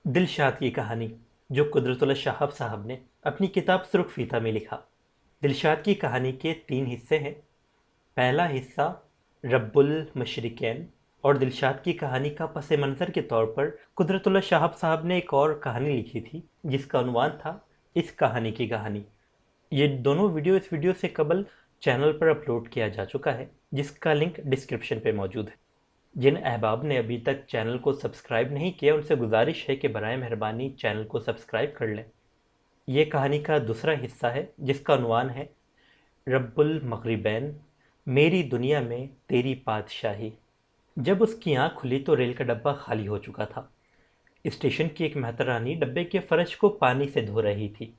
دلشاد کی کہانی جو قدرت اللہ شہاب صاحب نے اپنی کتاب سرخ فیطہ میں لکھا۔ دلشاد کی کہانی کے 3 حصے ہیں۔ پہلا حصہ رب المشرکین اور دلشاد کی کہانی کا پس منظر کے طور پر قدرت اللہ شہاب صاحب نے ایک اور کہانی لکھی تھی جس کا عنوان تھا اس کہانی کی کہانی۔ یہ دونوں ویڈیو اس ویڈیو سے قبل چینل پر اپلوڈ کیا جا چکا ہے جس کا لنک ڈسکرپشن پہ موجود ہے۔ جن احباب نے ابھی تک چینل کو سبسکرائب نہیں کیا ان سے گزارش ہے کہ برائے مہربانی چینل کو سبسکرائب کر لیں۔ یہ کہانی کا دوسرا حصہ ہے جس کا عنوان ہے رب المغربین، میری دنیا میں تیری بادشاہی۔ جب اس کی آنکھ کھلی تو ریل کا ڈبہ خالی ہو چکا تھا۔ اسٹیشن کی ایک مہترانی ڈبے کے فرش کو پانی سے دھو رہی تھی۔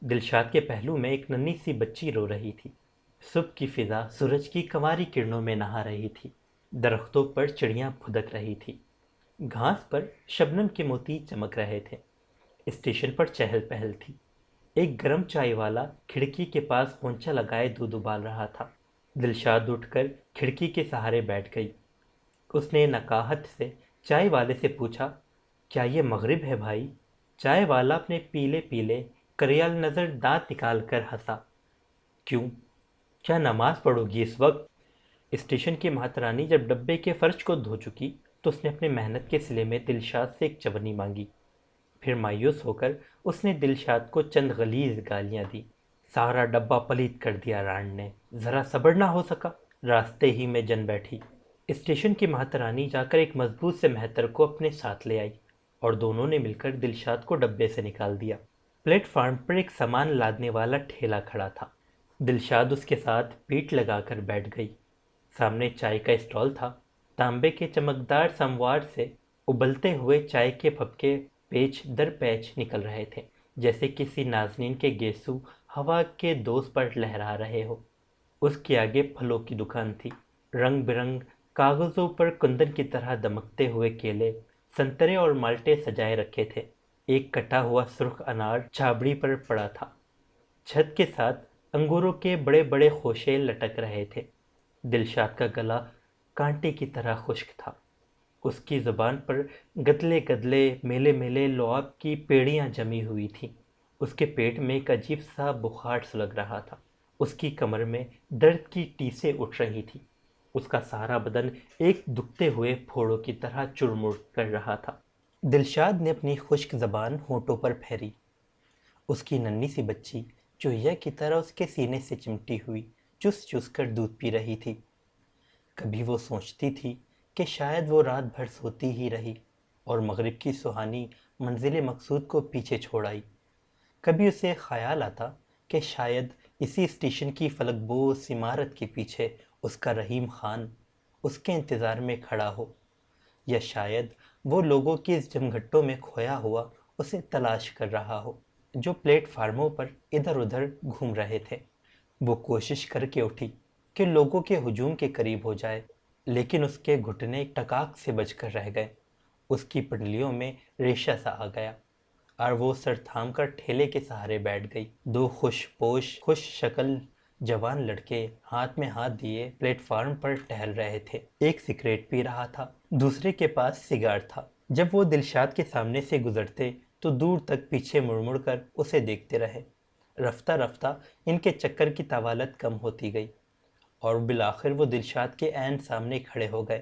دلشاد کے پہلو میں ایک ننھی سی بچی رو رہی تھی۔ صبح کی فضا سورج کی کنواری کرنوں میں نہا رہی تھی۔ درختوں پر چڑیاں پھدک رہی تھی۔ گھاس پر شبنم کے موتی چمک رہے تھے۔ اسٹیشن پر چہل پہل تھی۔ ایک گرم چائے والا کھڑکی کے پاس پونچھا لگائے دودھ ابال رہا تھا۔ دلشاد اٹھ کر کھڑکی کے سہارے بیٹھ گئی۔ اس نے نقاہت سے چائے والے سے پوچھا، کیا یہ مغرب ہے بھائی؟ چائے والا اپنے پیلے پیلے کریال نظر دانت نکال کر ہنسا۔ کیوں؟ کیا نماز پڑھو گی اس وقت؟ اسٹیشن کی مہترانی جب ڈبے کے فرش کو دھو چکی تو اس نے اپنے محنت کے صلے میں دلشاد سے ایک چونی مانگی۔ پھر مایوس ہو کر اس نے دلشاد کو چند غلیظ گالیاں دی۔ سارا ڈبہ پلیت کر دیا رانڈ نے، ذرا صبر نہ ہو سکا؟ راستے ہی میں جن بیٹھی۔ اسٹیشن کی مہترانی جا کر ایک مضبوط سے مہتر کو اپنے ساتھ لے آئی اور دونوں نے مل کر دلشاد کو ڈبے سے نکال دیا۔ پلیٹ فارم پر ایک سامان لادنے والا ٹھیلا کھڑا تھا۔ دلشاد اس کے ساتھ پیٹ لگا کر بیٹھ گئی۔ سامنے چائے کا اسٹال تھا۔ تانبے کے چمکدار سموار سے ابلتے ہوئے چائے کے پھبکے پیچ در پیچ نکل رہے تھے، جیسے کسی نازنین کے گیسو ہوا کے دوز پر لہرا رہے ہو۔ اس کے آگے پھلوں کی دکان تھی۔ رنگ برنگ کاغذوں پر کندن کی طرح دمکتے ہوئے کیلے، سنترے اور مالٹے سجائے رکھے تھے۔ ایک کٹا ہوا سرخ انار چھابڑی پر پڑا تھا۔ چھت کے ساتھ انگوروں کے بڑے بڑے خوشے لٹک رہے تھے۔ دلشاد کا گلا کانٹے کی طرح خشک تھا۔ اس کی زبان پر گدلے گدلے میلے میلے لعاب کی پیڑیاں جمی ہوئی تھیں۔ اس کے پیٹ میں ایک عجیب سا بخار سلگ رہا تھا۔ اس کی کمر میں درد کی ٹیسیں اٹھ رہی تھی۔ اس کا سارا بدن ایک دکھتے ہوئے پھوڑوں کی طرح چڑمڑ کر رہا تھا۔ دلشاد نے اپنی خشک زبان ہونٹوں پر پھیری۔ اس کی ننھی سی بچی چوہیا کی طرح اس کے سینے سے چمٹی ہوئی چس چس کر دودھ پی رہی تھی۔ کبھی وہ سوچتی تھی کہ شاید وہ رات بھر سوتی ہی رہی اور مغرب کی سہانی منزل مقصود کو پیچھے چھوڑ آئی۔ کبھی اسے خیال آتا کہ شاید اسی اسٹیشن کی فلک بوس عمارت کے پیچھے اس کا رحیم خان اس کے انتظار میں کھڑا ہو، یا شاید وہ لوگوں کی اس جمگھٹوں میں کھویا ہوا اسے تلاش کر رہا ہو جو پلیٹ فارموں پر ادھر ادھر گھوم رہے تھے۔ وہ کوشش کر کے اٹھی کہ لوگوں کے ہجوم کے قریب ہو جائے، لیکن اس کے گھٹنے ٹکاک سے بج کر رہ گئے۔ اس کی پنڈلیوں میں ریشہ سا آ گیا اور وہ سر تھام کر ٹھیلے کے سہارے بیٹھ گئی۔ 2 خوش پوش خوش شکل جوان لڑکے ہاتھ میں ہاتھ دیے پلیٹ فارم پر ٹہل رہے تھے۔ ایک سگریٹ پی رہا تھا، دوسرے کے پاس سگار تھا۔ جب وہ دلشاد کے سامنے سے گزرتے تو دور تک پیچھے مڑ مڑ کر اسے دیکھتے رہے۔ رفتہ رفتہ ان کے چکر کی طوالت کم ہوتی گئی اور بالآخر وہ دلشاد کے عین سامنے کھڑے ہو گئے۔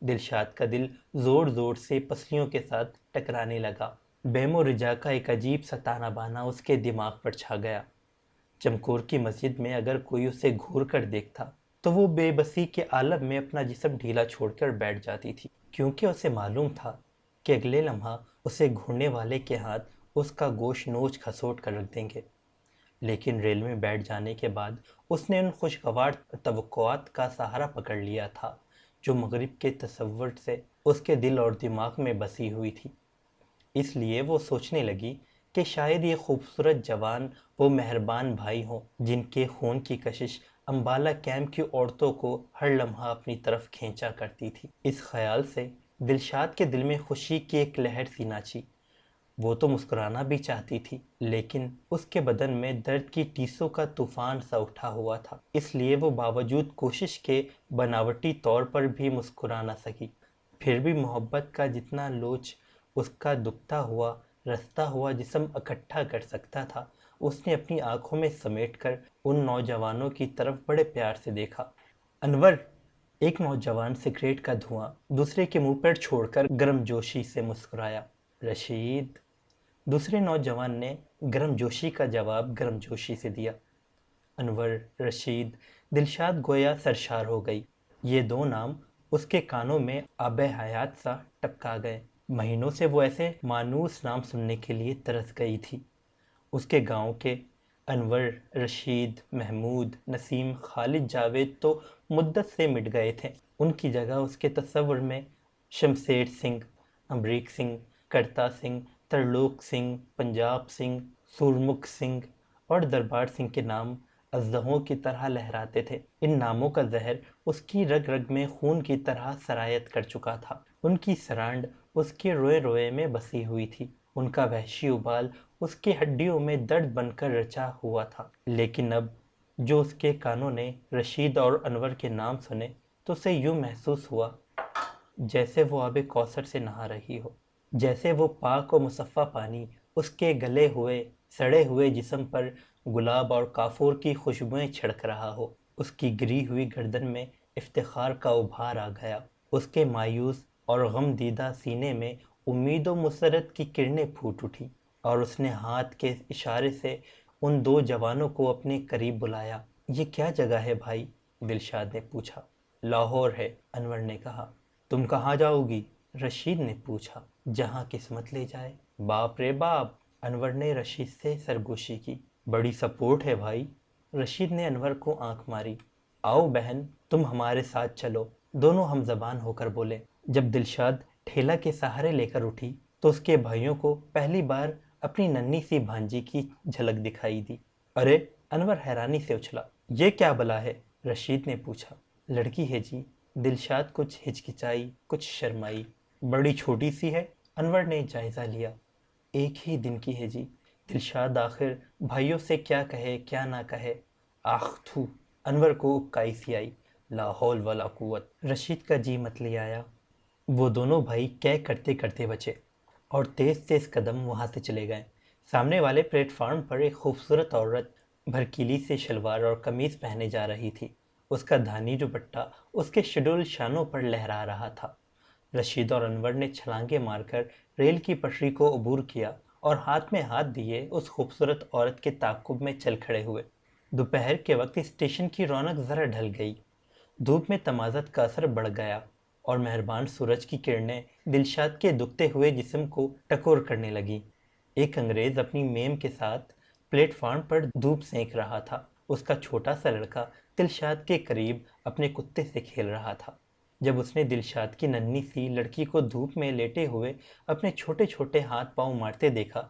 دلشاد کا دل زور زور سے پسلیوں کے ساتھ ٹکرانے لگا۔ بیم و رجا کا ایک عجیب سا تانا بانا اس کے دماغ پر چھا گیا۔ چمکور کی مسجد میں اگر کوئی اسے گھور کر دیکھتا تو وہ بے بسی کے عالم میں اپنا جسم ڈھیلا چھوڑ کر بیٹھ جاتی تھی، کیونکہ اسے معلوم تھا کہ اگلے لمحہ اسے گھورنے والے کے ہاتھ اس کا گوشت نوچ کھسوٹ کر رکھ دیں گے۔ لیکن ریل میں بیٹھ جانے کے بعد اس نے ان خوشگوار توقعات کا سہارا پکڑ لیا تھا جو مغرب کے تصور سے اس کے دل اور دماغ میں بسی ہوئی تھی۔ اس لیے وہ سوچنے لگی کہ شاید یہ خوبصورت جوان وہ مہربان بھائی ہوں جن کے خون کی کشش امبالہ کیمپ کی عورتوں کو ہر لمحہ اپنی طرف کھینچا کرتی تھی۔ اس خیال سے دلشاد کے دل میں خوشی کی ایک لہر سی ناچی۔ وہ تو مسکرانا بھی چاہتی تھی، لیکن اس کے بدن میں درد کی ٹیسوں کا طوفان سا اٹھا ہوا تھا، اس لیے وہ باوجود کوشش کے بناوٹی طور پر بھی مسکرا نہ سکی۔ پھر بھی محبت کا جتنا لوچ اس کا دکھتا ہوا رستا ہوا جسم اکٹھا کر سکتا تھا، اس نے اپنی آنکھوں میں سمیٹ کر ان نوجوانوں کی طرف بڑے پیار سے دیکھا۔ انور! ایک نوجوان سگریٹ کا دھواں دوسرے کے منہ پر چھوڑ کر گرم جوشی سے مسکرایا۔ رشید! دوسرے نوجوان نے گرم جوشی کا جواب گرم جوشی سے دیا۔ انور، رشید، دلشاد گویا سرشار ہو گئی۔ یہ دو نام اس کے کانوں میں آب حیات سا ٹپکا گئے۔ مہینوں سے وہ ایسے مانوس نام سننے کے لیے ترس گئی تھی۔ اس کے گاؤں کے انور، رشید، محمود، نسیم، خالد، جاوید تو مدت سے مٹ گئے تھے۔ ان کی جگہ اس کے تصور میں شمشیر سنگھ، امریک سنگھ، کرتا سنگھ، ترلوک سنگھ، پنجاب سنگھ، سورمکھ سنگھ اور دربار سنگھ کے نام اژدہوں کی طرح لہراتے تھے۔ ان ناموں کا زہر اس کی رگ رگ میں خون کی طرح سرایت کر چکا تھا۔ ان کی سرانڈ اس کے روئے روئے میں بسی ہوئی تھی۔ ان کا وحشی ابال اس کی ہڈیوں میں درد بن کر رچا ہوا تھا۔ لیکن اب جو اس کے کانوں نے رشید اور انور کے نام سنے تو اسے یوں محسوس ہوا جیسے وہ آب کوثر سے نہا رہی ہو، جیسے وہ پاک و مصفا پانی اس کے گلے ہوئے سڑے ہوئے جسم پر گلاب اور کافور کی خوشبوئیں چھڑک رہا ہو۔ اس کی گری ہوئی گردن میں افتخار کا ابھار آ گیا۔ اس کے مایوس اور غم دیدہ سینے میں امید و مسرت کی کرنیں پھوٹ اٹھی، اور اس نے ہاتھ کے اشارے سے ان دو جوانوں کو اپنے قریب بلایا۔ یہ کیا جگہ ہے بھائی؟ دلشاد نے پوچھا۔ لاہور ہے، انور نے کہا۔ تم کہاں جاؤ گی؟ رشید نے پوچھا۔ جہاں قسمت لے جائے۔ باپ رے باپ! انور نے رشید سے سرگوشی کی۔ بڑی سپورٹ ہے بھائی۔ رشید نے انور کو آنکھ ماری۔ آؤ بہن، تم ہمارے ساتھ چلو، دونوں ہم زبان ہو کر بولے۔ جب دلشاد ٹھیلا کے سہارے لے کر اٹھی تو اس کے بھائیوں کو پہلی بار اپنی ننھی سی بھانجی کی جھلک دکھائی دی۔ ارے! انور حیرانی سے اچھلا۔ یہ کیا بلا ہے؟ رشید نے پوچھا۔ لڑکی ہے جی۔ دلشاد کچھ ہچکچائی، کچھ شرمائی۔ بڑی چھوٹی سی ہے؟ انور نے جائزہ لیا۔ ایک ہی دن کی ہے جی۔ دلشاد آخر بھائیوں سے کیا کہے کیا نہ کہے۔ آخ تھو! انور کو اکائی سی آئی۔ لا حول ولا قوت! رشید کا جی متلی آیا۔ وہ دونوں بھائی کہہ کرتے کرتے بچے اور تیز تیز قدم وہاں سے چلے گئے۔ سامنے والے پلیٹ فارم پر ایک خوبصورت عورت بھرکیلی سے شلوار اور قمیض پہنے جا رہی تھی۔ اس کا دھانی دوپٹہ اس کے شڈول شانوں پر لہرا رہا تھا۔ رشید اور انور نے چھلانگیں مار کر ریل کی پٹری کو عبور کیا اور ہاتھ میں ہاتھ دیے اس خوبصورت عورت کے تعاقب میں چل کھڑے ہوئے۔ دوپہر کے وقت اسٹیشن کی رونق ذرا ڈھل گئی۔ دھوپ میں تمازت کا اثر بڑھ گیا اور مہربان سورج کی کرنیں دلشاد کے دکھتے ہوئے جسم کو ٹکور کرنے لگیں۔ ایک انگریز اپنی میم کے ساتھ پلیٹ فارم پر دھوپ سینک رہا تھا۔ اس کا چھوٹا سا لڑکا دلشاد کے قریب اپنے کتے سے کھیل رہا تھا۔ جب اس نے دلشاد کی ننھی سی لڑکی کو دھوپ میں لیٹے ہوئے اپنے چھوٹے چھوٹے ہاتھ پاؤں مارتے دیکھا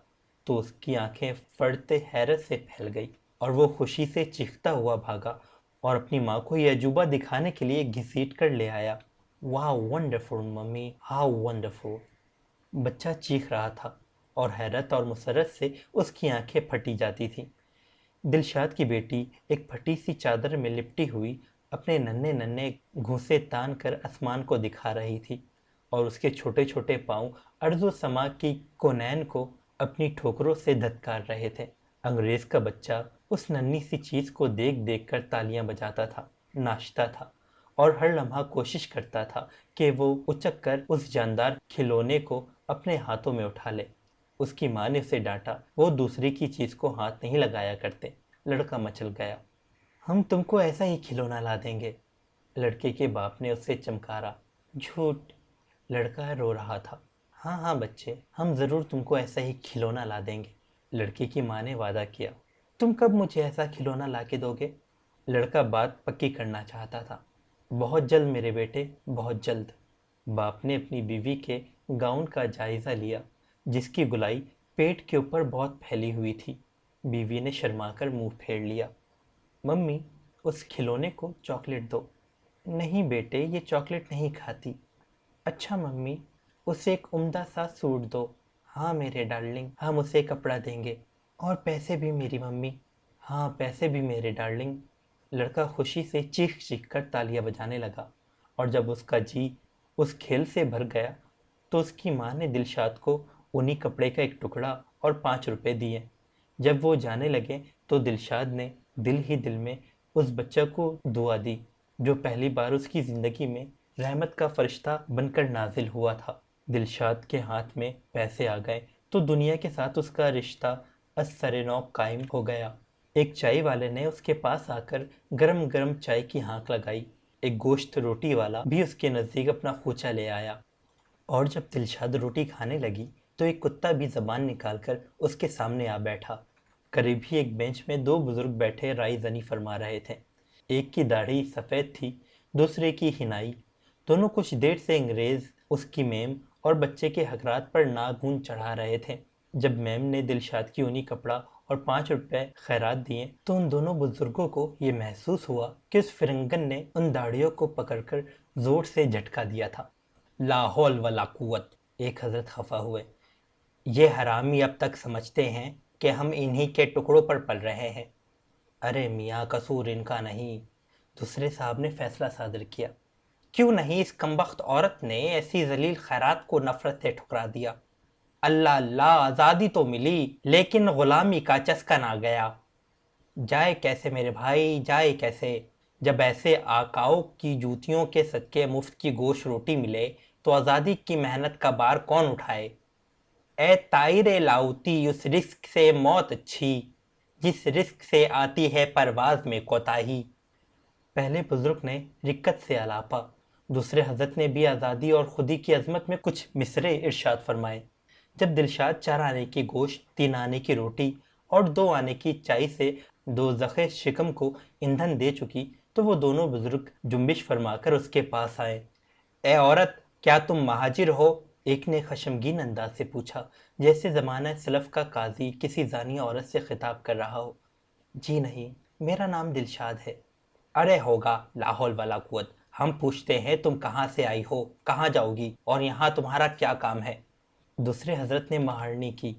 تو اس کی آنکھیں پھٹتے حیرت سے پھیل گئی اور وہ خوشی سے چیختا ہوا بھاگا اور اپنی ماں کو یہ عجوبہ دکھانے کے لیے گھسیٹ کر لے آیا۔ واو ونڈرفل ممی، ہاؤ ونڈرفل! بچہ چیخ رہا تھا اور حیرت اور مسرت سے اس کی آنکھیں پھٹی جاتی تھیں۔ دلشاد کی بیٹی ایک پھٹی سی چادر میں لپٹی ہوئی اپنے ننھے ننھے گھونسے تان کر آسمان کو دکھا رہی تھی اور اس کے چھوٹے چھوٹے پاؤں ارض و سما کی کونین کو اپنی ٹھوکروں سے دھتکار رہے تھے۔ انگریز کا بچہ اس ننھی سی چیز کو دیکھ دیکھ کر تالیاں بجاتا تھا، ناچتا تھا اور ہر لمحہ کوشش کرتا تھا کہ وہ اچک کر اس جاندار کھلونے کو اپنے ہاتھوں میں اٹھا لے۔ اس کی ماں نے اسے ڈانٹا، وہ دوسری کی چیز کو ہاتھ نہیں لگایا کرتے۔ لڑکا مچل گیا۔ ہم تم کو ایسا ہی کھلونا لا دیں گے، لڑکے کے باپ نے اسے چمکارا۔ جھوٹ! لڑکا رو رہا تھا۔ ہاں ہاں بچے، ہم ضرور تم کو ایسا ہی کھلونا لا دیں گے، لڑکے کی ماں نے وعدہ کیا۔ تم کب مجھے ایسا کھلونا لا کے دو گے؟ لڑکا بات پکی کرنا چاہتا تھا۔ بہت جلد میرے بیٹے، بہت جلد۔ باپ نے اپنی بیوی کے گاؤن کا جائزہ لیا جس کی گلائی پیٹ کے اوپر بہت پھیلی ہوئی تھی۔ بیوی نے شرما کر منہ پھیر لیا۔ ممی، اس کھلونے کو چاکلیٹ دو۔ نہیں بیٹے، یہ چاکلیٹ نہیں کھاتی۔ اچھا ممی، اسے ایک عمدہ سا سوٹ دو۔ ہاں میرے ڈارلنگ، ہم اسے کپڑا دیں گے۔ اور پیسے بھی میری ممی۔ ہاں پیسے بھی میرے ڈارلنگ۔ لڑکا خوشی سے چیخ چیخ کر تالیاں بجانے لگا اور جب اس کا جی اس کھیل سے بھر گیا تو اس کی ماں نے دلشاد کو اونی کپڑے کا ایک ٹکڑا اور 5 روپے دیے۔ جب وہ جانے لگے تو دلشاد نے دل ہی دل میں اس بچہ کو دعا دی جو پہلی بار اس کی زندگی میں رحمت کا فرشتہ بن کر نازل ہوا تھا۔ دلشاد کے ہاتھ میں پیسے آ گئے تو دنیا کے ساتھ اس کا رشتہ از سر نو قائم ہو گیا۔ ایک چائے والے نے اس کے پاس آ کر گرم گرم چائے کی ہانک لگائی۔ ایک گوشت روٹی والا بھی اس کے نزدیک اپنا خوچا لے آیا، اور جب دلشاد روٹی کھانے لگی تو ایک کتا بھی زبان نکال کر اس کے سامنے آ بیٹھا۔ قریب ہی ایک بینچ میں 2 بزرگ بیٹھے رائے زنی فرما رہے تھے۔ ایک کی داڑھی سفید تھی، دوسرے کی حنائی۔ دونوں کچھ دیر سے انگریز، اس کی میم اور بچے کے حقرات پر ناگون چڑھا رہے تھے۔ جب میم نے دلشاد کی اونی کپڑا اور 5 روپے خیرات دیے تو ان دونوں بزرگوں کو یہ محسوس ہوا کہ اس فرنگن نے ان داڑھیوں کو پکڑ کر زور سے جھٹکا دیا تھا۔ لا حول ولا قوت! ایک حضرت خفا ہوئے۔ یہ حرامی اب تک سمجھتے ہیں کہ ہم انہی کے ٹکڑوں پر پل رہے ہیں۔ ارے میاں، قصور ان کا نہیں، دوسرے صاحب نے فیصلہ صادر کیا۔ کیوں نہیں اس کمبخت عورت نے ایسی ذلیل خیرات کو نفرت سے ٹھکرا دیا؟ اللہ اللہ، آزادی تو ملی لیکن غلامی کا چسکن آ گیا۔ جائے کیسے میرے بھائی، جائے کیسے؟ جب ایسے آقاؤں کی جوتیوں کے صدقے مفت کی گوشت روٹی ملے تو آزادی کی محنت کا بار کون اٹھائے؟ اے طائر لاؤتی، اس رزق سے موت اچھی جس رزق سے آتی ہے پرواز میں کوتاہی۔ پہلے بزرگ نے رکت سے الاپا، دوسرے حضرت نے بھی آزادی اور خودی کی عظمت میں کچھ مصرے ارشاد فرمائے۔ جب دلشاد 4 آنے کی گوشت، 3 آنے کی روٹی اور 2 آنے کی چائے سے دوزخ شکم کو ایندھن دے چکی تو وہ دونوں بزرگ جنبش فرما کر اس کے پاس آئے۔ اے عورت، کیا تم مہاجر ہو؟ ایک نے خشمگین انداز سے پوچھا، جیسے زمانہ سلف کا قاضی کسی زانی عورت سے خطاب کر رہا ہو۔ جی نہیں، میرا نام دلشاد ہے۔ ارے ہوگا، لا حول ولا قوت! ہم پوچھتے ہیں تم کہاں سے آئی ہو، کہاں جاؤ گی، اور یہاں تمہارا کیا کام ہے؟ دوسرے حضرت نے مہارنی کی۔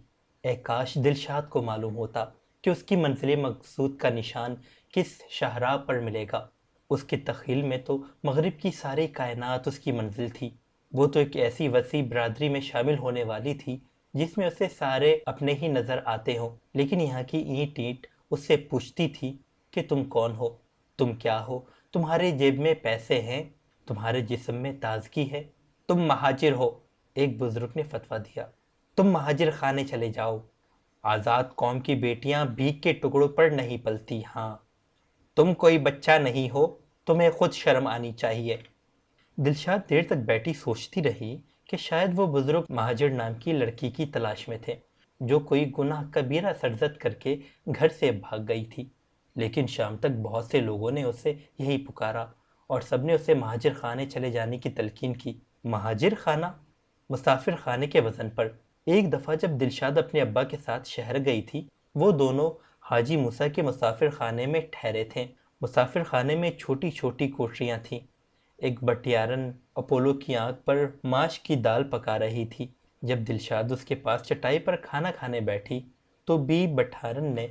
اے کاش دلشاد کو معلوم ہوتا کہ اس کی منزل مقصود کا نشان کس شاہراہ پر ملے گا۔ اس کی تخیل میں تو مغرب کی ساری کائنات اس کی منزل تھی۔ وہ تو ایک ایسی وسیع برادری میں شامل ہونے والی تھی جس میں اسے سارے اپنے ہی نظر آتے ہوں، لیکن یہاں کی اینٹ اینٹ اس سے پوچھتی تھی کہ تم کون ہو، تم کیا ہو، تمہارے جیب میں پیسے ہیں، تمہارے جسم میں تازگی ہے، تم مہاجر ہو۔ ایک بزرگ نے فتویٰ دیا، تم مہاجر خانے چلے جاؤ، آزاد قوم کی بیٹیاں بھیک کے ٹکڑوں پر نہیں پلتی۔ ہاں، تم کوئی بچہ نہیں ہو، تمہیں خود شرم آنی چاہیے۔ دلشاد دیر تک بیٹھی سوچتی رہی کہ شاید وہ بزرگ مہاجر نام کی لڑکی کی تلاش میں تھے جو کوئی گناہ کبیرہ سرزد کر کے گھر سے بھاگ گئی تھی، لیکن شام تک بہت سے لوگوں نے اسے یہی پکارا اور سب نے اسے مہاجر خانے چلے جانے کی تلقین کی۔ مہاجر خانہ، مسافر خانے کے وزن پر۔ ایک دفعہ جب دلشاد اپنے ابا کے ساتھ شہر گئی تھی، وہ دونوں حاجی موسیٰ کے مسافر خانے میں ٹھہرے تھے۔ مسافر خانے میں چھوٹی چھوٹی کوٹریاں تھیں۔ ایک بٹیارن اپولو کی آنکھ پر ماش کی دال پکا رہی تھی۔ جب دلشاد اس کے پاس چٹائی پر کھانا کھانے بیٹھی تو بی بٹھارن نے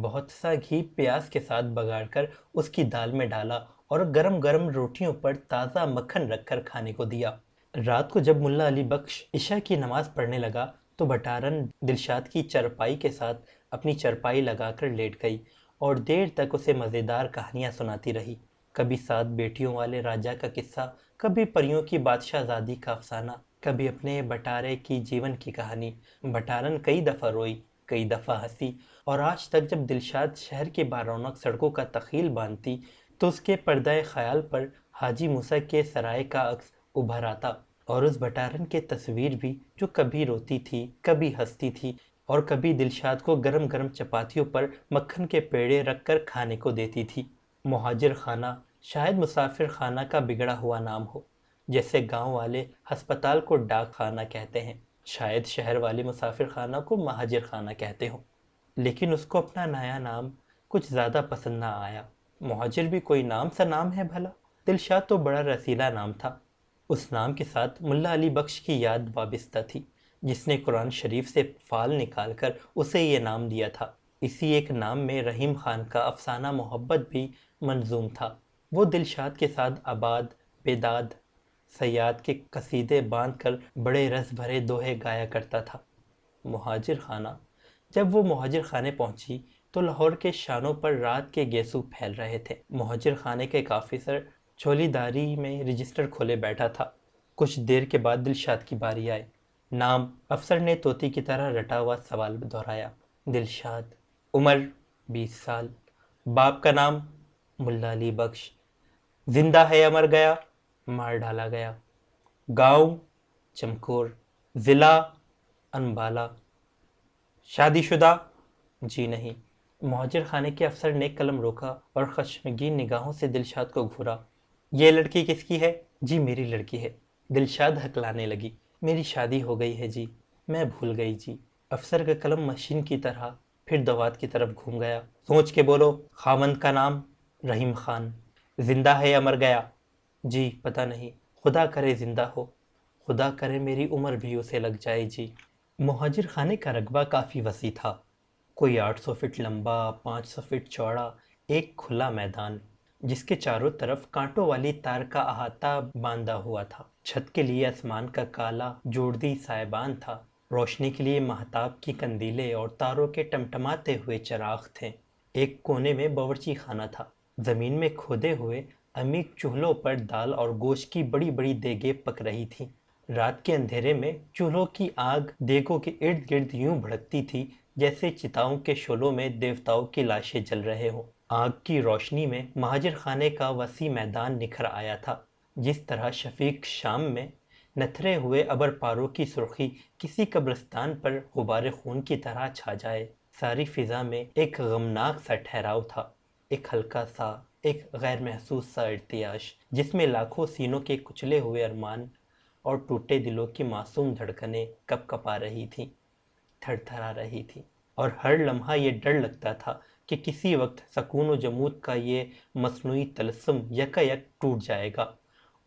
بہت سا گھی پیاز کے ساتھ بگاڑ کر اس کی دال میں ڈالا اور گرم گرم روٹیوں پر تازہ مکھن رکھ کر کھانے کو دیا۔ رات کو جب ملا علی بخش عشاء کی نماز پڑھنے لگا تو بٹارن دلشاد کی چرپائی کے ساتھ اپنی چرپائی لگا کر لیٹ گئی اور دیر تک اسے مزیدار کہانیاں سناتی رہی۔ کبھی 7 بیٹیوں والے راجہ کا قصہ، کبھی پریوں کی بادشاہ زادی کا افسانہ، کبھی اپنے بٹارے کی جیون کی کہانی۔ بٹارن کئی دفعہ روئی، کئی دفعہ ہنسی، اور آج تک جب دلشاد شہر کی بارونق سڑکوں کا تخیل باندھتی تو اس کے پردہ خیال پر حاجی موسیٰ کے سرائے کا عکس ابھر آتا، اور اس بٹارن کی تصویر بھی جو کبھی روتی تھی، کبھی ہنستی تھی، اور کبھی دلشاد کو گرم گرم چپاتیوں پر مکھن کے پیڑے رکھ کر کھانے کو دیتی تھی۔ مہاجر خانہ شاید مسافر خانہ کا بگڑا ہوا نام ہو، جیسے گاؤں والے ہسپتال کو ڈاک خانہ کہتے ہیں، شاید شہر والے مسافر خانہ کو مہاجر خانہ کہتے ہوں، لیکن اس کو اپنا نیا نام کچھ زیادہ پسند نہ آیا۔ مہاجر بھی کوئی نام سا نام ہے بھلا؟ دلشاد تو بڑا رسیلا نام تھا۔ اس نام کے ساتھ ملا علی بخش کی یاد وابستہ تھی، جس نے قرآن شریف سے فال نکال کر اسے یہ نام دیا تھا۔ اسی ایک نام میں رحیم خان کا افسانہ محبت بھی منظوم تھا۔ وہ دلشاد کے ساتھ آباد، بیداد، صیاد کے قصیدے باندھ کر بڑے رس بھرے دوہے گایا کرتا تھا۔ مہاجر خانہ۔ جب وہ مہاجر خانے پہنچی تو لاہور کے شانوں پر رات کے گیسو پھیل رہے تھے۔ مہاجر خانے کے ایک آفیسر چولی داری میں رجسٹر کھولے بیٹھا تھا۔ کچھ دیر کے بعد دلشاد کی باری آئی۔ نام افسر نے طوطی کی طرح رٹا ہوا سوال دہرایا۔ دلشاد۔ عمر 20 سال۔ باپ کا نام ملا علی بخش۔ زندہ ہے یا مر گیا؟ مار ڈالا گیا۔ گاؤں چمکور۔ ضلع انبالہ۔ شادی شدہ؟ جی نہیں۔ مہاجر خانے کے افسر نے قلم روکا اور خشمگین نگاہوں سے دلشاد کو گھورا۔ یہ لڑکی کس کی ہے؟ جی میری لڑکی ہے۔ دلشاد ہکلانے لگی۔ میری شادی ہو گئی ہے جی، میں بھول گئی جی۔ افسر کا قلم مشین کی طرح پھر دوات کی طرف گھوم گیا۔ سوچ کے بولو۔ خاوند کا نام رحیم خان۔ زندہ ہے یا مر گیا؟ جی پتہ نہیں، خدا کرے زندہ ہو، خدا کرے میری عمر بھی اسے لگ جائے جی۔ مہاجر خانے کا رقبہ کافی وسیع تھا، کوئی 800 فٹ لمبا، 500 فٹ چوڑا، ایک کھلا میدان جس کے چاروں طرف کانٹوں والی تار کا احاطہ باندھا ہوا تھا۔ چھت کے لیے آسمان کا کالا جوڑدی سائبان تھا، روشنی کے لیے مہتاب کی کندیلیں اور تاروں کے ٹمٹماتے ہوئے چراغ تھے۔ ایک کونے میں باورچی خانہ تھا، زمین میں کھودے ہوئے عمیق چولہوں پر دال اور گوشت کی بڑی بڑی دیگیں پک رہی تھیں۔ رات کے اندھیرے میں چولہوں کی آگ دیگوں کے ارد گرد یوں بھڑکتی تھی جیسے چتاؤں کے شعلوں میں دیوتاؤں کی لاشیں جل رہے ہوں۔ آگ کی روشنی میں مہاجر خانے کا وسیع میدان نکھر آیا تھا، جس طرح شفیق شام میں نتھرے ہوئے ابر پاروں کی سرخی کسی قبرستان پر غبار خون کی طرح چھا جائے۔ ساری فضا میں ایک غمناک سا ٹھہراؤ تھا، ایک ہلکا سا، ایک غیر محسوس سا ارتعاش، جس میں لاکھوں سینوں کے کچلے ہوئے ارمان اور ٹوٹے دلوں کی معصوم دھڑکنیں کپ کپا رہی تھیں، تھر تھرا رہی تھیں، اور ہر لمحہ یہ ڈر لگتا تھا کہ کسی وقت سکون و جمود کا یہ مصنوعی طلسم یکا یک ٹوٹ جائے گا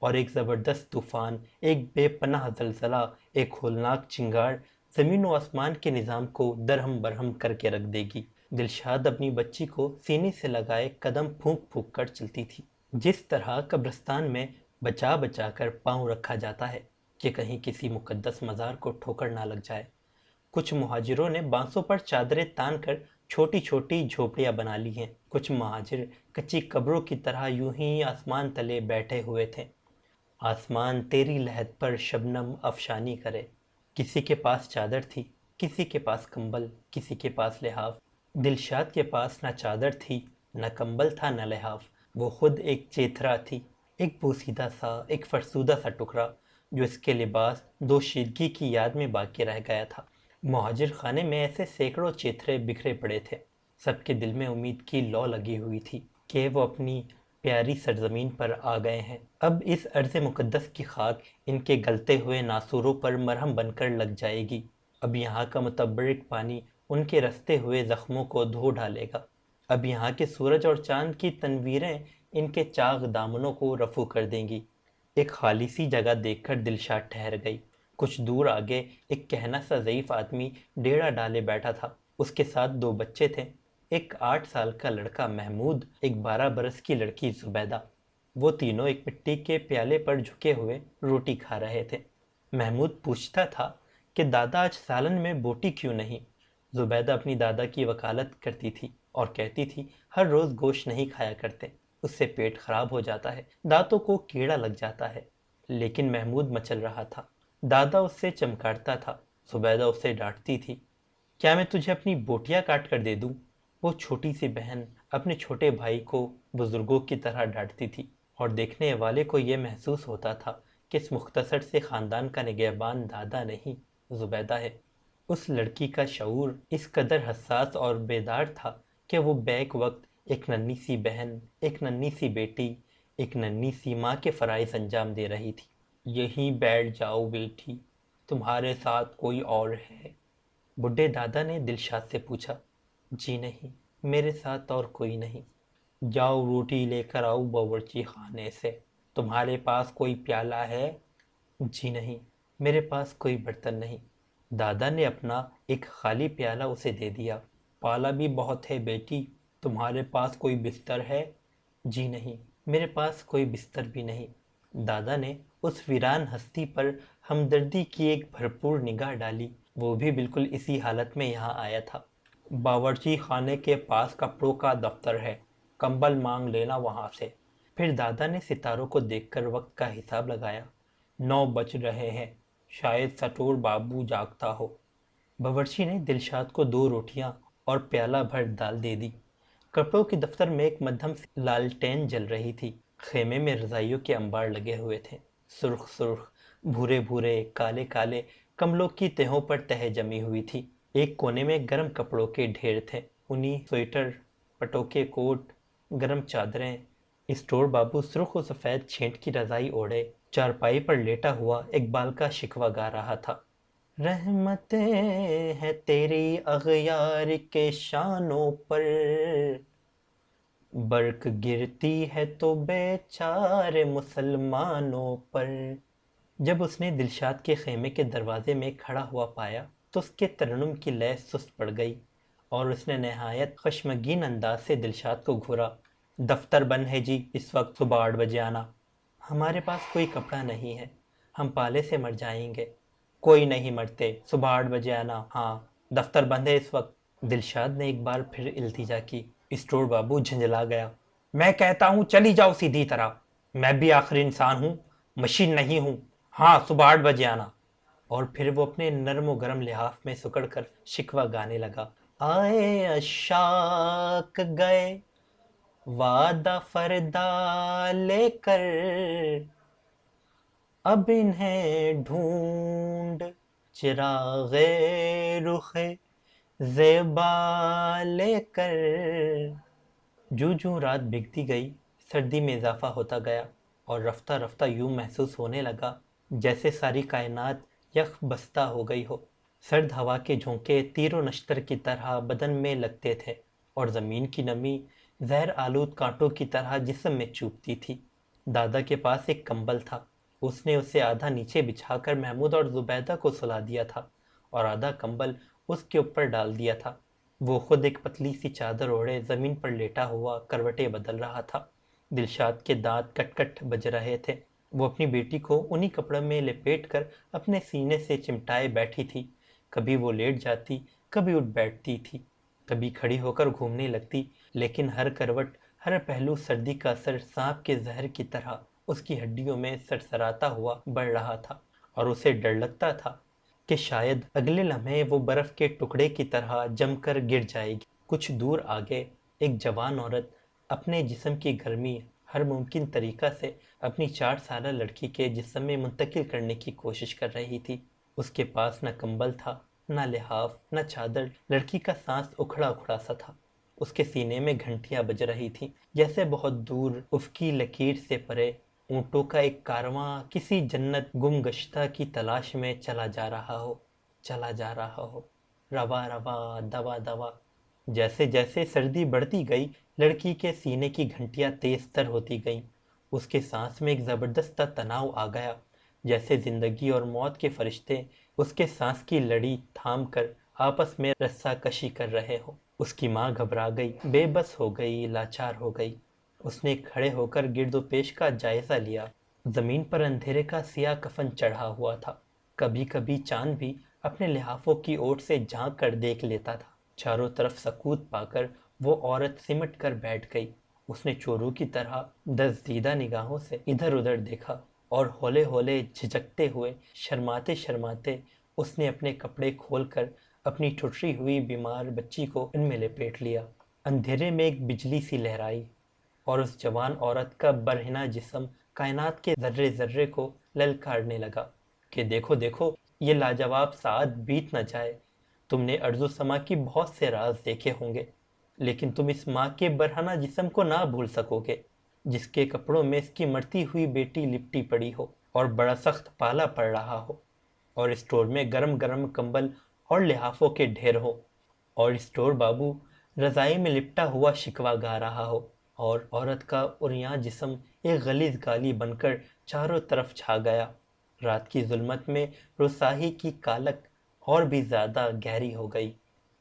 اور ایک زبردست طوفان، ایک بے پناہ زلزلہ، ایک ہولناک چنگاڑ زمین و آسمان کے نظام کو درہم برہم کر کے رکھ دے گی۔ دلشاد اپنی بچی کو سینے سے لگائے قدم پھونک پھونک کر چلتی تھی، جس طرح قبرستان میں بچا بچا کر پاؤں رکھا جاتا ہے کہ کہیں کسی مقدس مزار کو ٹھوکر نہ لگ جائے۔ کچھ مہاجروں نے بانسوں پر چادریں تان کر چھوٹی چھوٹی جھوپڑیاں بنا لی ہیں، کچھ مہاجر کچی قبروں کی طرح یوں ہی آسمان تلے بیٹھے ہوئے تھے۔ آسمان تیری لحد پر شبنم افشانی کرے۔ کسی کے پاس چادر تھی، کسی کے پاس کمبل، کسی کے پاس لحاف۔ دلشاد کے پاس نہ چادر تھی، نہ کمبل تھا، نہ لحاف۔ وہ خود ایک چیتھرا تھی، ایک بوسیدہ سا، ایک فرسودہ سا ٹکڑا جو اس کے لباس دوشیدگی کی یاد میں باقی رہ گیا تھا۔ مہاجر خانے میں ایسے سینکڑوں چیتھرے بکھرے پڑے تھے، سب کے دل میں امید کی لو لگی ہوئی تھی کہ وہ اپنی پیاری سرزمین پر آ گئے ہیں۔ اب اس ارض مقدس کی خاک ان کے گلتے ہوئے ناسوروں پر مرہم بن کر لگ جائے گی۔ اب یہاں کا متبرک پانی ان کے رستے ہوئے زخموں کو دھو ڈالے گا۔ اب یہاں کے سورج اور چاند کی تنویریں ان کے چاغ دامنوں کو رفو کر دیں گی۔ ایک خالی سی جگہ دیکھ کر دلشاد ٹھہر گئی۔ کچھ دور آگے ایک کہنا سا ضعیف آدمی ڈیرا ڈالے بیٹھا تھا، اس کے ساتھ 2 بچے تھے، ایک 8 سال کا لڑکا محمود، ایک 12 برس کی لڑکی زبیدہ۔ وہ تینوں ایک مٹی کے پیالے پر جھکے ہوئے روٹی کھا رہے تھے۔ محمود پوچھتا تھا کہ دادا آج سالن میں بوٹی کیوں نہیں؟ زبیدہ اپنی دادا کی وکالت کرتی تھی اور کہتی تھی ہر روز گوشت نہیں کھایا کرتے، اس سے پیٹ خراب ہو جاتا ہے، دانتوں کو کیڑا لگ جاتا ہے۔ لیکن محمود مچل رہا تھا، دادا اس سے چمکارتا تھا، زبیدہ اسے ڈانٹتی تھی، کیا میں تجھے اپنی بوٹیاں کاٹ کر دے دوں؟ وہ چھوٹی سی بہن اپنے چھوٹے بھائی کو بزرگوں کی طرح ڈانٹتی تھی، اور دیکھنے والے کو یہ محسوس ہوتا تھا کہ اس مختصر سے خاندان کا نگہبان دادا نہیں، زبیدہ ہے۔ اس لڑکی کا شعور اس قدر حساس اور بیدار تھا کہ وہ بیک وقت ایک ننھی سی بہن، ایک ننھی سی بیٹی، ایک ننھی سی ماں کے فرائض انجام دے رہی تھی۔ یہیں بیٹھ جاؤ بیٹی، تمہارے ساتھ کوئی اور ہے؟ بڈھے دادا نے دلشاد سے پوچھا۔ جی نہیں، میرے ساتھ اور کوئی نہیں۔ جاؤ روٹی لے کر آؤ باورچی خانے سے۔ تمہارے پاس کوئی پیالہ ہے؟ جی نہیں، میرے پاس کوئی برتن نہیں۔ دادا نے اپنا ایک خالی پیالہ اسے دے دیا۔ پالا بھی بہت ہے بیٹی، تمہارے پاس کوئی بستر ہے؟ جی نہیں، میرے پاس کوئی بستر بھی نہیں۔ دادا نے اس ویران ہستی پر ہمدردی کی ایک بھرپور نگاہ ڈالی۔ وہ بھی بالکل اسی حالت میں یہاں آیا تھا۔ باورچی خانے کے پاس کپڑوں کا دفتر ہے، کمبل مانگ لینا وہاں سے۔ پھر دادا نے ستاروں کو دیکھ کر وقت کا حساب لگایا۔ 9 بج رہے ہیں، شاید سٹور بابو جاگتا ہو۔ باورچی نے دلشاد کو 2 روٹیاں اور پیالہ بھر دال دے دی۔ کپڑوں کے دفتر میں ایک مدھم سی لالٹین جل رہی تھی۔ خیمے میں رضائیوں کے انبار لگے ہوئے تھے، سرخ سرخ، بھورے بھورے، کالے کالے کملوں کی تہوں پر تہ جمی ہوئی تھی۔ ایک کونے میں گرم کپڑوں کے ڈھیر تھے، اونی سویٹر، پٹوکے کوٹ، گرم چادریں۔ اسٹور بابو سرخ و سفید چھینٹ کی رضائی اوڑھے چارپائی پر لیٹا ہوا اقبال کا شکوہ گا رہا تھا۔ رحمتیں ہیں تیری اغیار کے شانوں پر، برق گرتی ہے تو بیچارے مسلمانوں پر۔ جب اس نے دلشاد کے خیمے کے دروازے میں کھڑا ہوا پایا تو اس کے ترنم کی لے سست پڑ گئی، اور اس نے نہایت خشمگین انداز سے دلشاد کو گھورا۔ دفتر بند ہے جی، اس وقت صبح 8 بجے آنا۔ ہمارے پاس کوئی کپڑا نہیں ہے، ہم پالے سے مر جائیں گے۔ کوئی نہیں مرتے، صبح 8 بجے آنا۔ ہاں، دفتر بند ہے اس وقت۔ دلشاد نے ایک بار پھر التجا کی۔ اسٹور بابو جھنجھلا گیا۔ میں کہتا ہوں چلی جاؤ سیدھی طرح، میں بھی آخر انسان ہوں، مشین نہیں ہوں۔ ہاں، صبح 8 بجے آنا۔ اور پھر وہ اپنے نرم و گرم لحاف میں سکڑ کر شکوہ گانے لگا۔ آئے اشاک گئے وعدہ فردا لے کر، اب انہیں ڈھونڈ چراغ رخ زیبا لے کر۔ جوں رات بگڑتی گئی، سردی میں اضافہ ہوتا گیا، اور رفتہ رفتہ یوں محسوس ہونے لگا جیسے ساری کائنات یخ بستہ ہو گئی ہو۔ سرد ہوا کے جھونکے تیر و نشتر کی طرح بدن میں لگتے تھے، اور زمین کی نمی زہر آلود کانٹوں کی طرح جسم میں چوبتی تھی۔ دادا کے پاس ایک کمبل تھا، اس نے اسے آدھا نیچے بچھا کر محمود اور زبیدہ کو سلا دیا تھا، اور آدھا کمبل اس کے اوپر ڈال دیا تھا۔ وہ خود ایک پتلی سی چادر اوڑھے زمین پر لیٹا ہوا کروٹیں بدل رہا تھا۔ دلشاد کے دانت کٹ کٹ بج رہے تھے۔ وہ اپنی بیٹی کو انہی کپڑوں میں لپیٹ کر اپنے سینے سے چمٹائے بیٹھی تھی۔ کبھی وہ لیٹ جاتی، کبھی اٹھ بیٹھتی تھی، کبھی کھڑی ہو کر گھومنے لگتی، لیکن ہر کروٹ، ہر پہلو سردی کا اثر سانپ کے زہر کی طرح اس کی ہڈیوں میں سرسراتا ہوا بڑھ رہا تھا، اور اسے ڈر لگتا تھا کہ شاید اگلے لمحے وہ برف کے ٹکڑے کی طرح جم کر گر جائے گی۔ کچھ دور آگے ایک جوان عورت اپنے جسم کی گرمی ہر ممکن طریقہ سے اپنی 4 سالہ لڑکی کے جسم میں منتقل کرنے کی کوشش کر رہی تھی۔ اس کے پاس نہ کمبل تھا، نہ لحاف، نہ چادر۔ لڑکی کا سانس اکھڑا اکھڑا سا تھا۔ اس کے سینے میں گھنٹیاں بج رہی تھیں، جیسے بہت دور افقی لکیر سے پرے اونٹوں کا ایک کارواں کسی جنت گم گشتہ کی تلاش میں چلا جا رہا ہو، چلا جا رہا ہو، روا روا، دوا دوا۔ جیسے جیسے سردی بڑھتی گئی، لڑکی کے سینے کی گھنٹیاں تیز تر ہوتی گئیں۔ اس کے سانس میں ایک زبردست تناؤ آ گیا، جیسے زندگی اور موت کے فرشتے اس کے سانس کی لڑی تھام کر آپس میں رسا کشی کر رہے ہوں۔ اس کی ماں گھبرا گئی، بے بس ہو گئی، لاچار ہو گئی۔ اس نے کھڑے ہو کر گرد و پیش کا جائزہ لیا۔ زمین پر اندھیرے کا سیاہ کفن چڑھا ہوا تھا۔ کبھی کبھی چاند بھی اپنے لحافوں کی اوٹ سے جھانک کر دیکھ لیتا تھا۔ چاروں طرف سکوت پا کر وہ عورت سمٹ کر بیٹھ گئی۔ اس نے چوروں کی طرح دزدیدہ نگاہوں سے ادھر ادھر دیکھا، اور ہولے ہولے جھجکتے ہوئے، شرماتے شرماتے اس نے اپنے کپڑے کھول کر اپنی ٹھٹری ہوئی بیمار بچی کو ان میں لپیٹ لیا۔ اندھیرے میں ایک بجلی سی لہرائی، اور اس جوان عورت کا برہنہ جسم کائنات کے ذرے ذرے کو للکارنے لگا کہ دیکھو دیکھو، یہ لاجواب ساعت بیت نہ جائے۔ تم نے ارض و سما کی بہت سے راز دیکھے ہوں گے، لیکن تم اس ماں کے برہنہ جسم کو نہ بھول سکو گے، جس کے کپڑوں میں اس کی مرتی ہوئی بیٹی لپٹی پڑی ہو، اور بڑا سخت پالا پڑ رہا ہو، اور اسٹور میں گرم گرم کمبل اور لحافوں کے ڈھیر ہو، اور اسٹور بابو رضائی میں لپٹا ہوا شکوہ گا رہا ہو، اور عورت کا عریاں جسم ایک غلیظ گالی بن کر چاروں طرف چھا گیا۔ رات کی ظلمت میں رساہی کی کالک اور بھی زیادہ گہری ہو گئی۔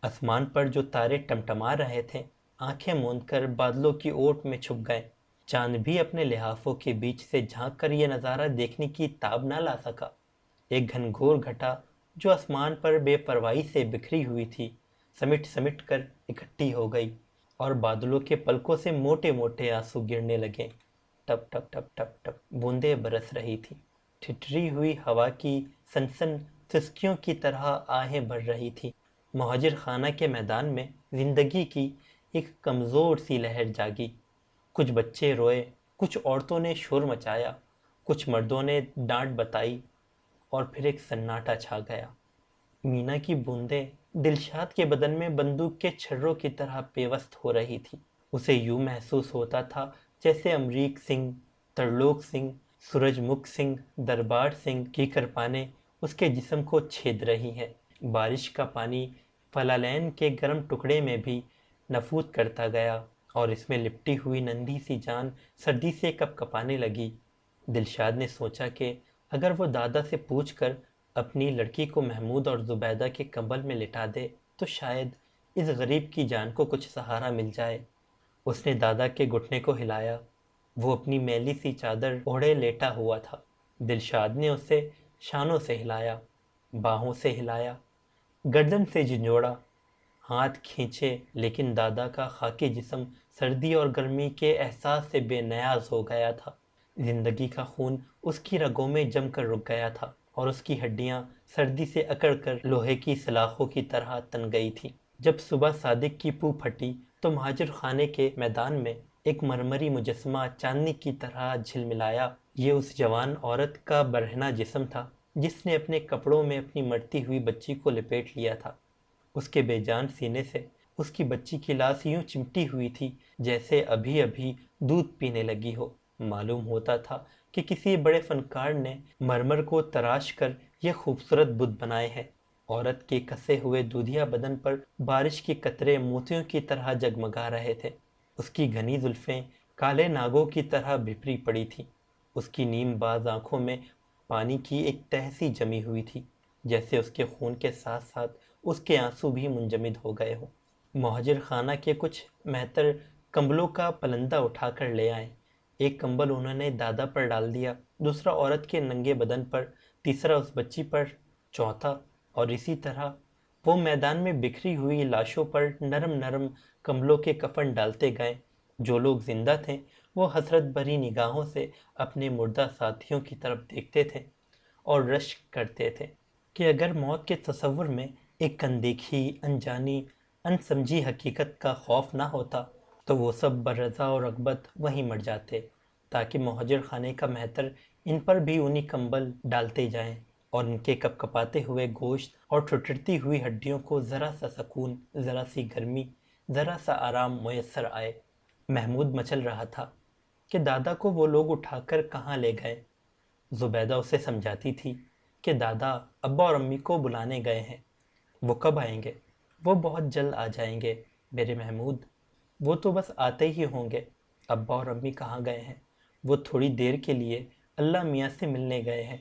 آسمان پر جو تارے ٹمٹما رہے تھے، آنکھیں موند کر بادلوں کی اوٹ میں چھپ گئے۔ چاند بھی اپنے لحافوں کے بیچ سے جھانک کر یہ نظارہ دیکھنے کی تاب نہ لا سکا۔ ایک گھنگھور گھٹا جو آسمان پر بے پرواہی سے بکھری ہوئی تھی، سمٹ سمٹ کر اکٹھی ہو گئی اور بادلوں کے پلکوں سے موٹے موٹے آنسو گرنے لگے۔ ٹپ ٹپ ٹپ ٹپ ٹپ بوندیں برس رہی تھی۔ ٹھٹری ہوئی ہوا کی سنسن سسکیوں کی طرح آہیں بھر رہی تھی۔ مہاجر خانہ کے میدان میں زندگی کی ایک کمزور سی لہر جاگی۔ کچھ بچے روئے، کچھ عورتوں نے شور مچایا، کچھ مردوں نے ڈانٹ بتائی، اور پھر ایک سناٹا چھا گیا۔ مینا کی بوندیں دلشاد کے بدن میں بندوق کے چھروں کی طرح پیوست ہو رہی تھی۔ اسے یوں محسوس ہوتا تھا جیسے امریک سنگھ، ترلوک سنگھ، سورج مکھ سنگھ، دربار سنگھ کی کرپانیں اس کے جسم کو چھید رہی ہیں۔ بارش کا پانی فلالین کے گرم ٹکڑے میں بھی نفوذ کرتا گیا اور اس میں لپٹی ہوئی نندھی سی جان سردی سے کپ کپانے لگی۔ دلشاد نے سوچا کہ اگر وہ دادا سے پوچھ کر اپنی لڑکی کو محمود اور زبیدہ کے کمبل میں لٹا دے تو شاید اس غریب کی جان کو کچھ سہارا مل جائے۔ اس نے دادا کے گھٹنے کو ہلایا۔ وہ اپنی میلی سی چادر اوڑھے لیٹا ہوا تھا۔ دلشاد نے اسے شانوں سے ہلایا، باہوں سے ہلایا، گردن سے جھنجھوڑا، ہاتھ کھینچے، لیکن دادا کا خاکی جسم سردی اور گرمی کے احساس سے بے نیاز ہو گیا تھا۔ زندگی کا خون اس کی رگوں میں جم کر رک گیا تھا اور اس کی ہڈیاں سردی سے اکڑ کر لوہے کی سلاخوں کی طرح تن گئی تھیں۔ جب صبح صادق کی پو پھٹی تو مہاجر خانے کے میدان میں ایک مرمری مجسمہ چاندنی کی طرح جھلملایا۔ یہ اس جوان عورت کا برہنہ جسم تھا جس نے اپنے کپڑوں میں اپنی مرتی ہوئی بچی کو لپیٹ لیا تھا۔ اس کے بے جان سینے سے اس کی بچی کی لاش یوں چمٹی ہوئی تھی جیسے ابھی ابھی دودھ پینے لگی ہو۔ معلوم ہوتا تھا کہ کسی بڑے فنکار نے مرمر کو تراش کر یہ خوبصورت بت بنائے ہیں۔ عورت کے کسے ہوئے دودھیا بدن پر بارش کے قطرے موتیوں کی طرح جگمگا رہے تھے۔ اس کی گھنی زلفیں کالے ناگوں کی طرح بھپری پڑی تھیں۔ اس کی نیم باز آنکھوں میں پانی کی ایک تہہ سی جمی ہوئی تھی، جیسے اس کے خون کے ساتھ ساتھ اس کے آنسو بھی منجمد ہو گئے ہوں۔ مہاجر خانہ کے کچھ مہتر کمبلوں کا پلندہ اٹھا کر لے آئے۔ ایک کمبل انہوں نے دادا پر ڈال دیا، دوسرا عورت کے ننگے بدن پر، تیسرا اس بچی پر، چوتھا، اور اسی طرح وہ میدان میں بکھری ہوئی لاشوں پر نرم نرم کمبلوں کے کفن ڈالتے گئے۔ جو لوگ زندہ تھے وہ حسرت بھری نگاہوں سے اپنے مردہ ساتھیوں کی طرف دیکھتے تھے اور رشک کرتے تھے کہ اگر موت کے تصور میں ایک اندیکھی، انجانی، انسمجھی حقیقت کا خوف نہ ہوتا تو وہ سب برضا اور رغبت وہیں مر جاتے، تاکہ مہاجر خانے کا مہتر ان پر بھی انہی کمبل ڈالتے جائیں اور ان کے کپ کپاتے ہوئے گوشت اور ٹھٹرتی ہوئی ہڈیوں کو ذرا سا سکون، ذرا سی گرمی، ذرا سا آرام میسر آئے۔ محمود مچل رہا تھا کہ دادا کو وہ لوگ اٹھا کر کہاں لے گئے۔ زبیدہ اسے سمجھاتی تھی کہ دادا ابا اور امی کو بلانے گئے ہیں۔ وہ کب آئیں گے؟ وہ بہت جلد آ جائیں گے میرے محمود، وہ تو بس آتے ہی ہوں گے۔ ابا اور امی کہاں گئے ہیں؟ وہ تھوڑی دیر کے لیے اللہ میاں سے ملنے گئے ہیں۔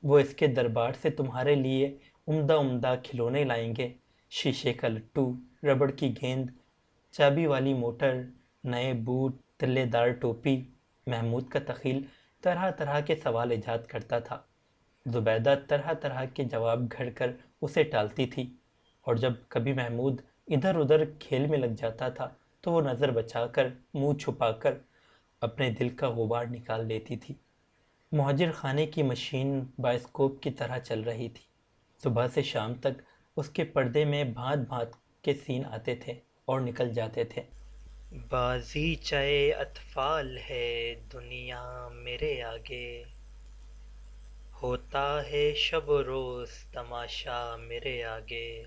وہ اس کے دربار سے تمہارے لیے عمدہ عمدہ کھلونے لائیں گے، شیشے کا لٹو، ربڑ کی گیند، چابی والی موٹر، نئے بوٹ، تلے دار ٹوپی۔ محمود کا تخیل طرح طرح کے سوال ایجاد کرتا تھا۔ زبیدہ طرح طرح کے جواب گھڑ کر اسے ٹالتی تھی، اور جب کبھی محمود ادھر ادھر کھیل میں لگ جاتا تھا تو وہ نظر بچا کر، منہ چھپا کر اپنے دل کا غبار نکال لیتی تھی۔ مہاجر خانے کی مشین بائسکوپ کی طرح چل رہی تھی۔ صبح سے شام تک اس کے پردے میں بھانت بھانت کے سین آتے تھے اور نکل جاتے تھے۔ بازیچہ اطفال ہے دنیا میرے آگے، ہوتا ہے شب و روز تماشا میرے آگے۔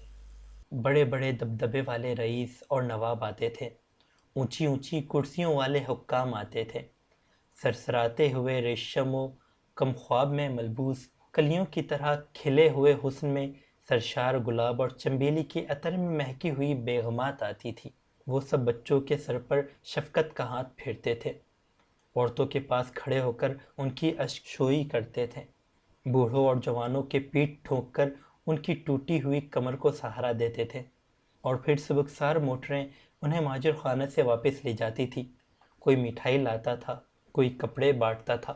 بڑے بڑے دبدبے والے رئیس اور نواب آتے تھے، اونچی اونچی کرسیوں والے حکام آتے تھے، سرسراتے ہوئے ریشم و کمخواب میں ملبوس کلیوں کی طرح کھلے ہوئے حسن میں سرشار گلاب اور چنبیلی کے عطر میں مہکی ہوئی بیگمات آتی تھی۔ وہ سب بچوں کے سر پر شفقت کا ہاتھ پھیرتے تھے، عورتوں کے پاس کھڑے ہو کر ان کی اشک شوئی کرتے تھے، بوڑھوں اور جوانوں کے پیٹ ٹھونک کر ان کی ٹوٹی ہوئی کمر کو سہارا دیتے تھے، اور پھر سبکسار موٹریں انہیں مہاجر خانہ سے واپس لے جاتی تھی۔ کوئی مٹھائی لاتا تھا، کوئی کپڑے بانٹتا تھا،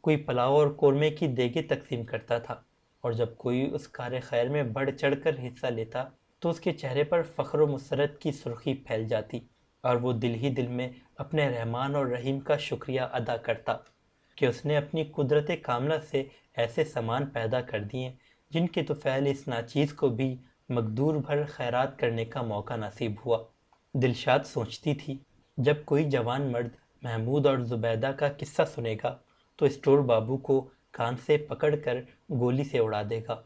کوئی پلاؤ اور قورمے کی دیگیں تقسیم کرتا تھا، اور جب کوئی اس کار خیر میں بڑھ چڑھ کر حصہ لیتا تو اس کے چہرے پر فخر و مسرت کی سرخی پھیل جاتی، اور وہ دل ہی دل میں اپنے رحمان اور رحیم کا شکریہ ادا کرتا کہ اس نے اپنی قدرت کاملہ سے ایسے سامان پیدا کر دیے جن کے طفیل اس ناچیز کو بھی مقدور بھر خیرات کرنے کا موقع نصیب ہوا۔ دلشاد سوچتی تھی، جب کوئی جوان مرد محمود اور زبیدہ کا قصہ سنے گا تو اسٹور بابو کو کان سے پکڑ کر گولی سے اڑا دے گا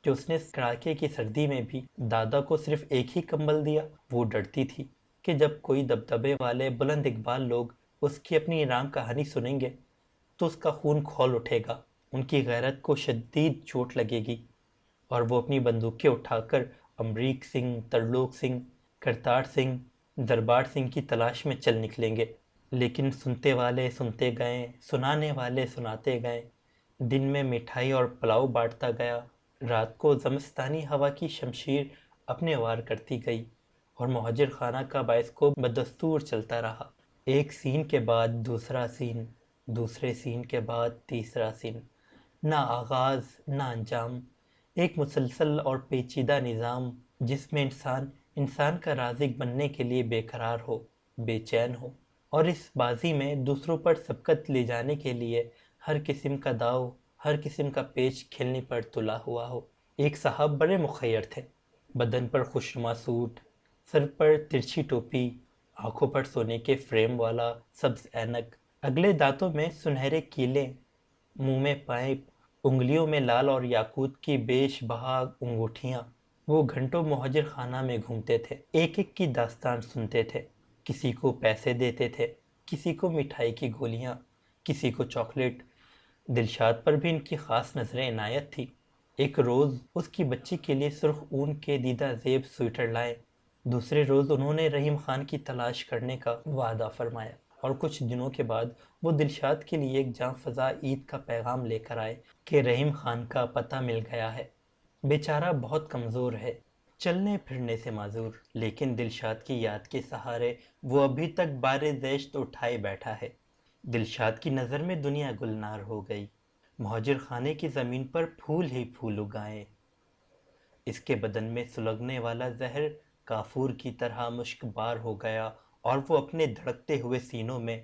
کہ اس نے کڑاکے کی سردی میں بھی دادا کو صرف ایک ہی کمبل دیا۔ وہ ڈرتی تھی کہ جب کوئی دبدبے والے بلند اقبال لوگ اس کی اپنی رام کہانی سنیں گے تو اس کا خون کھول اٹھے گا، ان کی غیرت کو شدید چوٹ لگے گی، اور وہ اپنی بندوقیں اٹھا کر امریک سنگھ، ترلوک سنگھ، کرتار سنگھ، دربار سنگھ کی تلاش میں چل نکلیں گے۔ لیکن سنتے والے سنتے گئے، سنانے والے سناتے گئے، دن میں مٹھائی اور پلاؤ بانٹتا گیا، رات کو زمستانی ہوا کی شمشیر اپنے وار کرتی گئی، اور مہاجر خانہ کا باعث کو بدستور چلتا رہا۔ ایک سین کے بعد دوسرا سین، دوسرے سین کے بعد تیسرا سین، نہ آغاز نہ انجام، ایک مسلسل اور پیچیدہ نظام جس میں انسان کا رازق بننے کے لیے بے قرار ہو، بے چین ہو، اور اس بازی میں دوسروں پر سبقت لے جانے کے لیے ہر قسم کا داؤ، ہر قسم کا پیچ کھیلنے پر تلا ہوا ہو۔ ایک صاحب بڑے مخیر تھے، بدن پر خوشنما سوٹ، سر پر ترچھی ٹوپی، آنکھوں پر سونے کے فریم والا سبز اینک، اگلے دانتوں میں سنہرے کیلے، منہ میں پائپ، انگلیوں میں لال اور یاقوت کی بیش بہا انگوٹھیاں۔ وہ گھنٹوں مہاجر خانہ میں گھومتے تھے، ایک ایک کی داستان سنتے تھے، کسی کو پیسے دیتے تھے، کسی کو مٹھائی کی گولیاں، کسی کو چاکلیٹ۔ دلشاد پر بھی ان کی خاص نظر عنایت تھی۔ ایک روز اس کی بچی کے لیے سرخ اون کے دیدہ زیب سویٹر لائے، دوسرے روز انہوں نے رحیم خان کی تلاش کرنے کا وعدہ فرمایا، اور کچھ دنوں کے بعد وہ دلشاد کے لیے ایک جاں فضا عید کا پیغام لے کر آئے کہ رحیم خان کا پتہ مل گیا ہے، بیچارہ بہت کمزور ہے، چلنے پھرنے سے معذور، لیکن دلشاد کی یاد کے سہارے وہ ابھی تک بار زیشت اٹھائے بیٹھا ہے۔ دلشاد کی نظر میں دنیا گلنار ہو گئی، مہاجر خانے کی زمین پر پھول ہی پھول اگائے، اس کے بدن میں سلگنے والا زہر کافور کی طرح مشک بار ہو گیا، اور وہ اپنے دھڑکتے ہوئے سینوں میں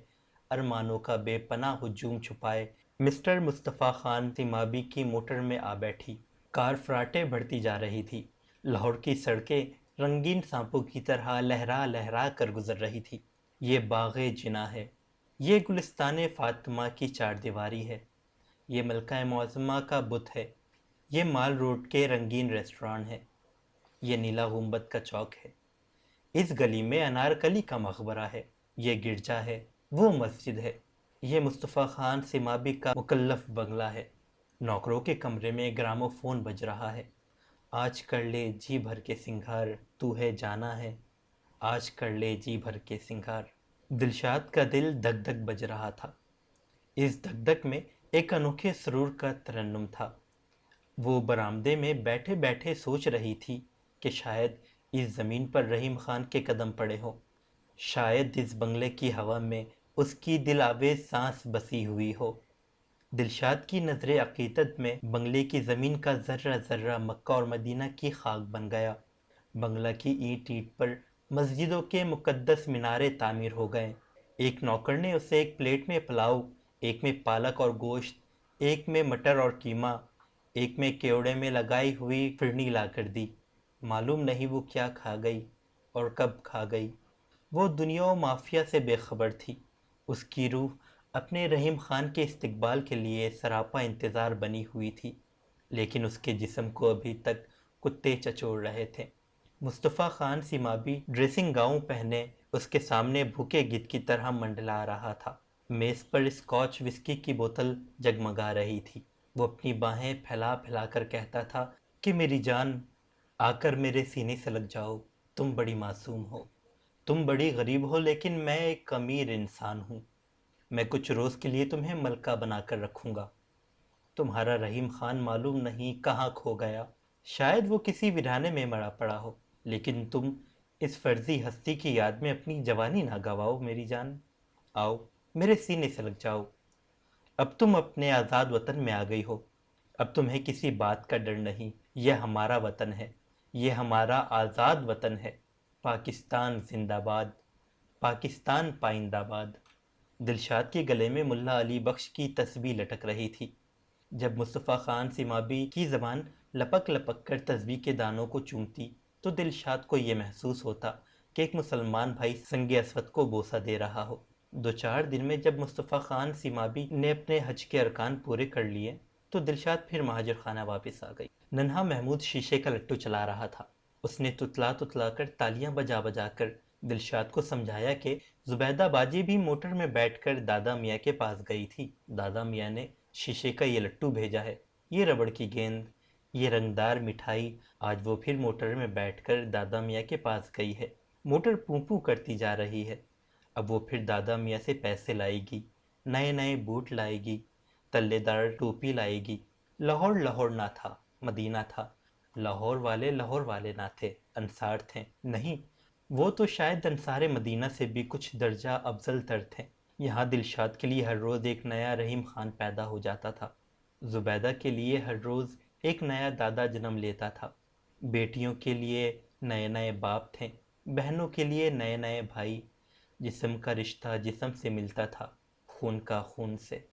ارمانوں کا بے پناہ ہجوم چھپائے مسٹر مصطفیٰ خان سیمابی کی موٹر میں آ بیٹھی۔ کار فراٹے بڑھتی جا رہی تھی، لاہور کی سڑکیں رنگین سانپوں کی طرح لہرا لہرا کر گزر رہی تھی۔ یہ باغ جناح ہے، یہ گلستان فاطمہ کی چار دیواری ہے، یہ ملکہ معظمہ کا بت ہے، یہ مال روڈ کے رنگین ریسٹوران ہے، یہ نیلا گنبد کا چوک ہے، اس گلی میں انارکلی کا مقبرہ ہے، یہ گرجا ہے، وہ مسجد ہے، یہ مصطفیٰ خان سیمابی کا مکلف بنگلہ ہے، نوکروں کے کمرے میں گرامو فون بج رہا ہے، آج کر لے جی بھر کے سنگھار، تو ہے جانا ہے، آج کر لے جی بھر کے سنگھار۔ دلشاد کا دل دھک دھک بج رہا تھا، اس دھک دھک میں ایک انوکھے سرور کا ترنم تھا۔ وہ برآمدے میں بیٹھے بیٹھے سوچ رہی تھی کہ شاید اس زمین پر رحیم خان کے قدم پڑے ہوں، شاید اس بنگلے کی ہوا میں اس کی دل آویز سانس بسی ہوئی ہو۔ دلشاد کی نظر عقیدت میں بنگلے کی زمین کا ذرہ ذرہ مکہ اور مدینہ کی خاک بن گیا، بنگلہ کی اینٹ اینٹ پر مسجدوں کے مقدس مینارے تعمیر ہو گئے۔ ایک نوکر نے اسے ایک پلیٹ میں پلاؤ، ایک میں پالک اور گوشت، ایک میں مٹر اور قیمہ، ایک میں کیوڑے میں لگائی ہوئی فرنی لا کر دی۔ معلوم نہیں وہ کیا کھا گئی اور کب کھا گئی۔ وہ دنیا و مافیا سے بے خبر تھی، اس کی روح اپنے رحیم خان کے استقبال کے لیے سراپا انتظار بنی ہوئی تھی، لیکن اس کے جسم کو ابھی تک کتے چچوڑ رہے تھے۔ مصطفیٰ خان سیمابی ڈریسنگ گاؤن پہنے اس کے سامنے بھوکے گدھ کی طرح منڈلا رہا تھا، میز پر اسکاچ وسکی کی بوتل جگمگا رہی تھی۔ وہ اپنی باہیں پھیلا پھیلا کر کہتا تھا کہ میری جان، آ کر میرے سینے سے لگ جاؤ، تم بڑی معصوم ہو، تم بڑی غریب ہو، لیکن میں ایک امیر انسان ہوں، میں کچھ روز کے لیے تمہیں ملکہ بنا کر رکھوں گا۔ تمہارا رحیم خان معلوم نہیں کہاں کھو گیا، شاید وہ کسی ویرانے میں مرا پڑا ہو، لیکن تم اس فرضی ہستی کی یاد میں اپنی جوانی نہ گواؤ میری جان۔ آؤ میرے سینے سے لگ جاؤ، اب تم اپنے آزاد وطن میں آ گئی ہو، اب تمہیں کسی بات کا ڈر نہیں، یہ ہمارا وطن ہے، یہ ہمارا آزاد وطن ہے، پاکستان زندہ باد، پاکستان پائندہ باد۔ دلشاد کے گلے میں ملا علی بخش کی تسبیح لٹک رہی تھی۔ جب مصطفیٰ خان سمابی کی زبان لپک لپک کر تسبیح کے دانوں کو چومتی تو دلشاد کو یہ محسوس ہوتا کہ ایک مسلمان بھائی سنگ اسود کو بوسہ دے رہا ہو۔ 2-4 دن میں جب مصطفیٰ خان سمابی نے اپنے حج کے ارکان پورے کر لیے تو دلشاد پھر مہاجر خانہ واپس آ گئی۔ ننھا محمود شیشے کا لٹو چلا رہا تھا۔ اس نے تتلا تتلا کر تالیاں بجا بجا کر دلشاد کو سمجھایا کہ زبیدہ باجی بھی موٹر میں بیٹھ کر دادا میاں کے پاس گئی تھی، دادا میاں نے شیشے کا یہ لٹو بھیجا ہے، یہ ربڑ کی گیند، یہ رنگدار مٹھائی، آج وہ پھر موٹر میں بیٹھ کر دادا میاں کے پاس گئی ہے، موٹر پوں پوں کرتی جا رہی ہے، اب وہ پھر دادا میاں سے پیسے لائے گی، نئے نئے بوٹ لائے گی، تلے دار ٹوپی لائے گی۔ لاہور لاہور نہ تھا، مدینہ تھا، لاہور والے نہ تھے، انصار تھے، نہیں وہ تو شاید انصار مدینہ سے بھی کچھ درجہ افضل تر تھے۔ یہاں دلشاد کے لیے ہر روز ایک نیا رحیم خان پیدا ہو جاتا تھا، زبیدہ کے لیے ہر روز ایک نیا دادا جنم لیتا تھا، بیٹیوں کے لیے نئے نئے باپ تھے، بہنوں کے لیے نئے نئے بھائی، جسم کا رشتہ جسم سے ملتا تھا، خون کا خون سے۔